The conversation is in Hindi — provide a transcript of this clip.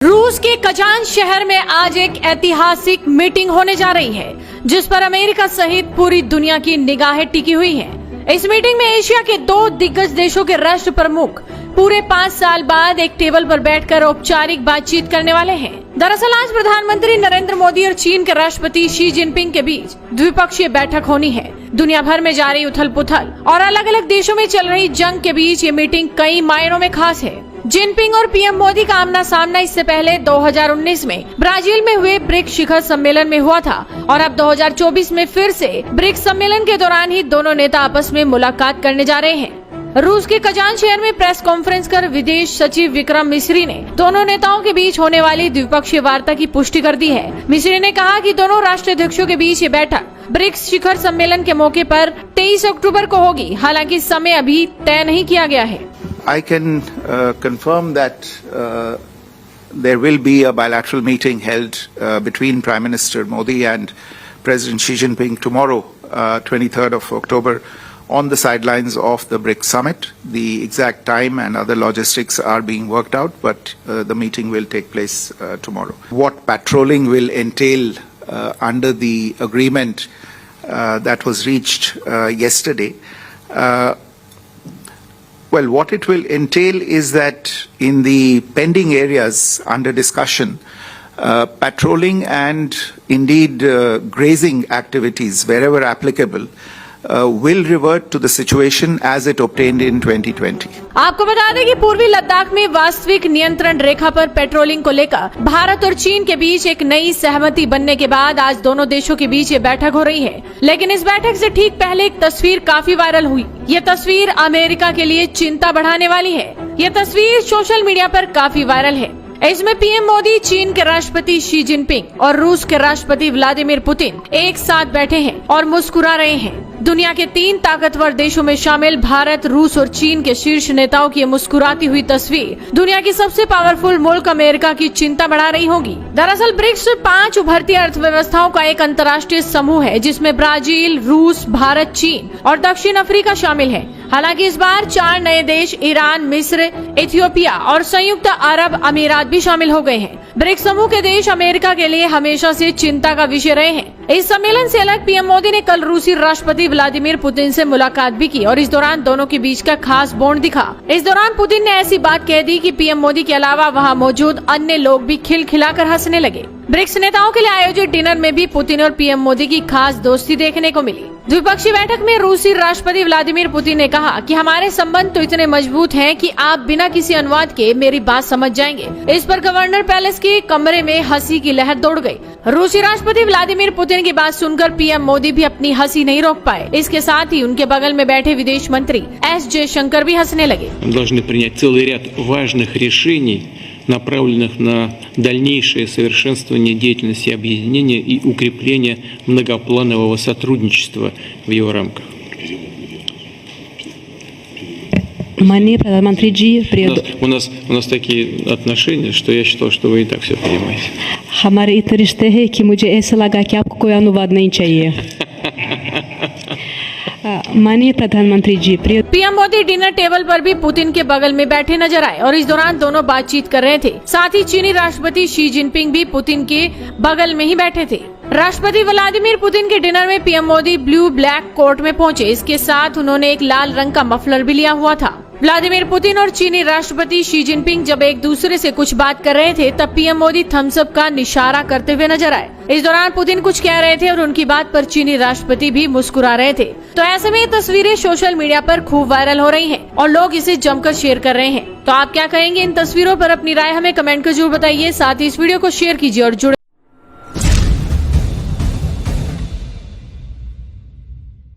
रूस के कजान शहर में आज एक ऐतिहासिक मीटिंग होने जा रही है, जिस पर अमेरिका सहित पूरी दुनिया की निगाहें टिकी हुई हैं। इस मीटिंग में एशिया के 2 दिग्गज देशों के राष्ट्र प्रमुख पूरे 5 साल बाद एक टेबल पर बैठकर औपचारिक बातचीत करने वाले हैं। दरअसल आज प्रधानमंत्री नरेंद्र मोदी और चीन के राष्ट्रपति शी जिनपिंग के बीच द्विपक्षीय बैठक होनी है। दुनिया भर में जारी उथल पुथल और अलग अलग देशों में चल रही जंग के बीच ये मीटिंग कई मायनों में खास है। जिनपिंग और पीएम मोदी का आमना सामना इससे पहले 2019 में ब्राजील में हुए ब्रिक्स शिखर सम्मेलन में हुआ था और अब 2024 में फिर से ब्रिक्स सम्मेलन के दौरान ही दोनों नेता आपस में मुलाकात करने जा रहे हैं। रूस के कजान शहर में प्रेस कॉन्फ्रेंस कर विदेश सचिव विक्रम मिस्री ने दोनों नेताओं के बीच होने वाली द्विपक्षीय वार्ता की पुष्टि कर दी है। मिस्री ने कहा कि दोनों राष्ट्राध्यक्षों के बीच ये बैठक ब्रिक्स शिखर सम्मेलन के मौके पर 23 अक्टूबर को होगी। हालांकि समय अभी तय नहीं किया गया है। I can confirm that there will be a bilateral meeting held between Prime Minister Modi and President Xi Jinping tomorrow, 23rd of October, on the sidelines of the BRICS summit. The exact time and other logistics are being worked out, but the meeting will take place tomorrow. What patrolling will entail under the agreement that was reached yesterday, well, what it will entail is that in the pending areas under discussion, patrolling and indeed grazing activities wherever applicable will revert to the situation as it obtained in 2020. आपको बता दें कि पूर्वी लद्दाख में वास्तविक नियंत्रण रेखा पर पेट्रोलिंग को लेकर भारत और चीन के बीच एक नई सहमति बनने के बाद आज दोनों देशों के बीच ये बैठक हो रही है। लेकिन इस बैठक से ठीक पहले एक तस्वीर काफी वायरल हुई। ये तस्वीर अमेरिका के लिए चिंता बढ़ाने वाली है। ये तस्वीर सोशल मीडिया पर काफी वायरल है। इसमें पीएम मोदी, चीन के राष्ट्रपति शी जिनपिंग और रूस के राष्ट्रपति व्लादिमीर पुतिन एक साथ बैठे हैं और मुस्कुरा रहे हैं। दुनिया के 3 ताकतवर देशों में शामिल भारत, रूस और चीन के शीर्ष नेताओं की मुस्कुराती हुई तस्वीर दुनिया की सबसे पावरफुल मुल्क अमेरिका की चिंता बढ़ा रही होगी। दरअसल ब्रिक्स 5 उभरती अर्थव्यवस्थाओं का एक अंतर्राष्ट्रीय समूह है, जिसमें ब्राजील, रूस, भारत, चीन और दक्षिण अफ्रीका शामिल है। हालांकि इस बार 4 नए देश ईरान, मिस्र, इथियोपिया और संयुक्त अरब अमीरात भी शामिल हो गए हैं। ब्रिक्स समूह के देश अमेरिका के लिए हमेशा से चिंता का विषय रहे हैं। इस सम्मेलन से अलग पीएम मोदी ने कल रूसी राष्ट्रपति व्लादिमीर पुतिन से मुलाकात भी की और इस दौरान दोनों के बीच का खास बॉन्ड दिखा। इस दौरान पुतिन ने ऐसी बात कह दी कि पीएम मोदी के अलावा वहां मौजूद अन्य लोग भी खिलखिलाकर हंसने लगे। ब्रिक्स नेताओं के लिए आयोजित डिनर में भी पुतिन और पीएम मोदी की खास दोस्ती देखने को मिली। द्विपक्षीय बैठक में रूसी राष्ट्रपति व्लादिमीर पुतिन ने कहा कि हमारे संबंध तो इतने मजबूत हैं कि आप बिना किसी अनुवाद के मेरी बात समझ जाएंगे। इस पर गवर्नर पैलेस के कमरे में हंसी की लहर दौड़ गई। रूसी राष्ट्रपति व्लादिमीर पुतिन की बात सुनकर पीएम मोदी भी अपनी हंसी नहीं रोक पाए। इसके साथ ही उनके बगल में बैठे विदेश मंत्री एस जयशंकर भी हंसने लगे। направленных на дальнейшее совершенствование деятельности объединения и укрепление многопланового сотрудничества в его рамках. माननीय प्रधानमंत्री जी, у нас такие отношения, что я считал, что вы и так все понимаете. हमारे इतने रिश्ते हैं कि मुझे ऐसा लगा कि आपको कोई अनुवाद नहीं चाहिए। माननीय प्रधानमंत्री जी, पीएम मोदी डिनर टेबल पर भी पुतिन के बगल में बैठे नजर आए और इस दौरान दोनों बातचीत कर रहे थे। साथ ही चीनी राष्ट्रपति शी जिनपिंग भी पुतिन के बगल में ही बैठे थे। राष्ट्रपति व्लादिमीर पुतिन के डिनर में PM Modi blue black coat में पहुंचे। इसके साथ उन्होंने एक लाल रंग का मफलर भी लिया हुआ था। व्लादिमीर पुतिन और चीनी राष्ट्रपति शी जिनपिंग जब एक दूसरे से कुछ बात कर रहे थे, तब पीएम मोदी थम्स अप का इशारा करते हुए नजर आए। इस दौरान पुतिन कुछ कह रहे थे और उनकी बात पर चीनी राष्ट्रपति भी मुस्कुरा रहे थे। तो ऐसे में ये तस्वीरें सोशल मीडिया पर खूब वायरल हो रही हैं और लोग इसे जमकर शेयर कर रहे हैं। तो आप क्या कहेंगे इन तस्वीरों पर? अपनी राय हमें कमेंट कर जरूर बताइए। साथ ही इस वीडियो को शेयर कीजिए और जुड़े